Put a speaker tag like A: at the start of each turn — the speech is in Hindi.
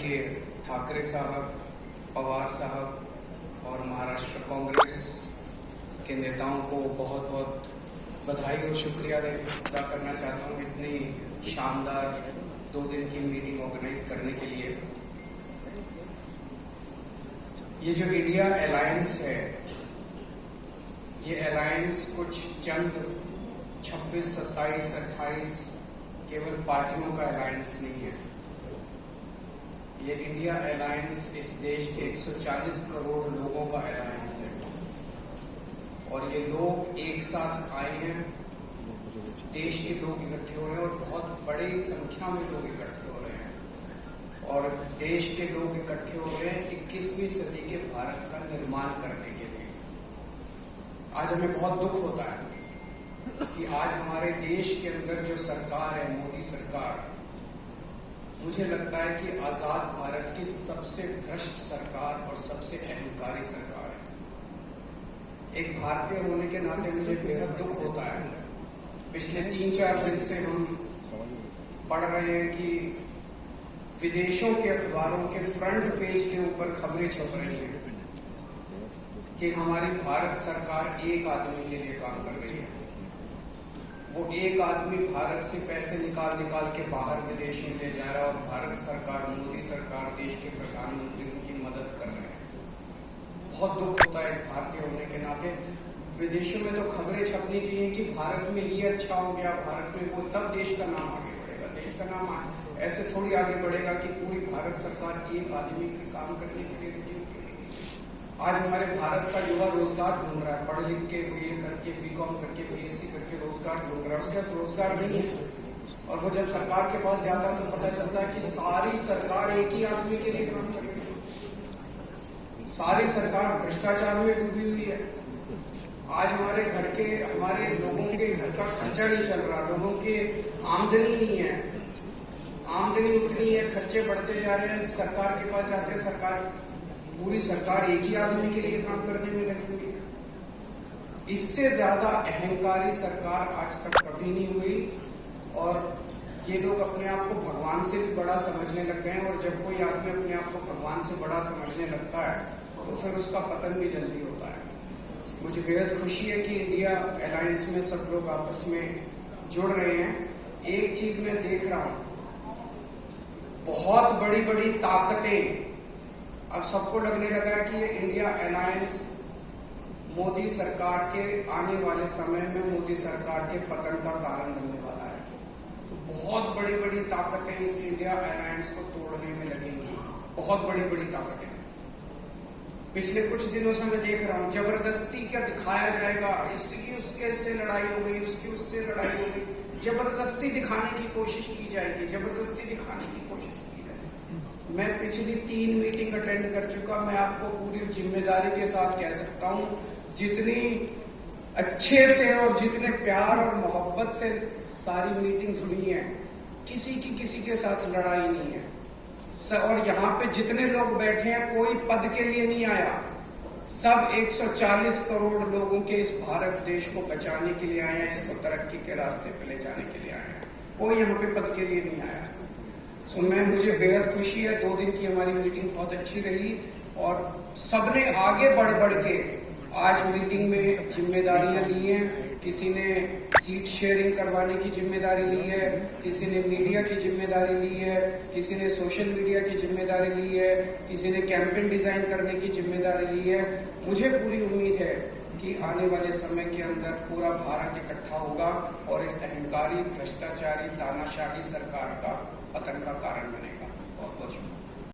A: के ठाकरे साहब, पवार साहब और महाराष्ट्र कांग्रेस के नेताओं को बहुत बहुत बधाई और शुक्रिया अदा करना चाहता हूँ इतनी शानदार 2 दिन की मीटिंग ऑर्गेनाइज करने के लिए। ये जो इंडिया अलायंस है, ये अलायंस कुछ चंद 26, 27, 28 केवल पार्टियों का अलायंस नहीं है। ये इंडिया अलायंस इस देश के 140 करोड़ लोगों का अलायंस है और ये लोग एक साथ आए हैं। देश के लोग इकट्ठे हो रहे हैं और बहुत बड़ी संख्या में लोग इकट्ठे हो रहे हैं और देश के लोग इकट्ठे हो रहे हैं 21वीं सदी के भारत का निर्माण करने के लिए। आज हमें बहुत दुख होता है कि आज हमारे देश के अंदर जो सरकार है, मोदी सरकार, मुझे लगता है कि आजाद भारत की सबसे भ्रष्ट सरकार और सबसे अहंकारी सरकार है। एक भारतीय होने के नाते मुझे बेहद दुख होता है। पिछले 3-4 दिन से हम पढ़ रहे हैं कि विदेशों के अखबारों के फ्रंट पेज के ऊपर खबरें छप रही हैं कि हमारी भारत सरकार एक आदमी के लिए काम कर रही है। वो एक आदमी भारत से पैसे निकाल के बाहर विदेश में ले जा रहा है और भारत सरकार, मोदी सरकार, देश के प्रधानमंत्री उनकी मदद कर रहे हैं। बहुत दुख होता है भारतीय होने के नाते। विदेशों में तो खबरें छपनी चाहिए कि भारत में ये अच्छा हो गया, भारत में वो, तब देश का नाम आगे बढ़ेगा। देश का नाम ऐसे थोड़ी आगे बढ़ेगा कि पूरी भारत सरकार एक आदमी के काम करने के लिए लगी हुई है। आज हमारे भारत का युवा रोजगार ढूंढ रहा है, पढ़ लिख के BA करके, BCom करके, BSc करके रोजगार ढूंढ रहा है। उसके पास रोजगार नहीं है और वो जब सरकार के पास जाता है तो पता चलता है कि सारी सरकार एक ही आदमी के लिए काम करती है। सारी सरकार भ्रष्टाचार में डूबी हुई है। आज हमारे लोगों के घर का खर्चा नहीं चल रहा, लोगों की आमदनी नहीं है, आमदनी उतनी है, खर्चे बढ़ते जा रहे हैं। सरकार के पास जाते हैं, पूरी सरकार एक ही आदमी के लिए काम करने में लगी हुई है। इससे ज्यादा अहंकारी सरकार आज तक कभी नहीं हुई और ये लोग अपने आप को भगवान से भी बड़ा समझने लग गए हैं और जब कोई आदमी अपने आप को भगवान से बड़ा समझने लगता है तो फिर उसका पतन भी जल्दी होता है। मुझे बेहद खुशी है कि इंडिया अलायंस में सब लोग आपस में जुड़ रहे हैं। एक चीज मैं देख रहा हूं, बहुत बड़ी बड़ी ताकतें, अब सबको लगने लगा है कि ये इंडिया अलायंस मोदी सरकार के आने वाले समय में मोदी सरकार के पतन का कारण बनने वाला है। तो बहुत बड़ी बड़ी ताकतें इस इंडिया अलायंस को तोड़ने में लगेंगी, बहुत बड़ी बड़ी ताकतें। पिछले कुछ दिनों से मैं देख रहा हूं जबरदस्ती क्या दिखाया जाएगा, इसकी उसके से लड़ाई हो गई, उसकी उससे लड़ाई हो गई, जबरदस्ती दिखाने की कोशिश की जाएगी, जबरदस्ती दिखाने की कोशिश की जाएगी। मैं पिछली 3 मीटिंग अटेंड कर चुका। मैं आपको पूरी जिम्मेदारी के साथ कह सकता हूं, जितनी अच्छे से और जितने प्यार और मोहब्बत से सारी मीटिंग्स हुई हैं, किसी के साथ लड़ाई नहीं है। और यहाँ पे जितने लोग बैठे हैं कोई पद के लिए नहीं आया, सब 140 करोड़ लोगों के इस भारत देश को बचाने के लिए आए हैं, इसको तरक्की के रास्ते पे ले जाने के लिए आए हैं। कोई यहाँ पे पद के लिए नहीं आया। मुझे बेहद खुशी है। 2 दिन की हमारी मीटिंग बहुत अच्छी रही और सबने आगे बढ़ के आज मीटिंग में जिम्मेदारियां ली हैं। किसी ने सीट शेयरिंग करवाने की जिम्मेदारी ली है, किसी ने मीडिया की जिम्मेदारी ली है, किसी ने सोशल मीडिया की जिम्मेदारी ली है, किसी ने कैंपेन डिजाइन करने की जिम्मेदारी ली है। मुझे पूरी उम्मीद है कि आने वाले समय के अंदर पूरा भारत इकट्ठा होगा और इस अहंकारी, भ्रष्टाचारी, तानाशाही सरकार का पतन का कारण बनेगा। बहुत बहुत शुक्रिया।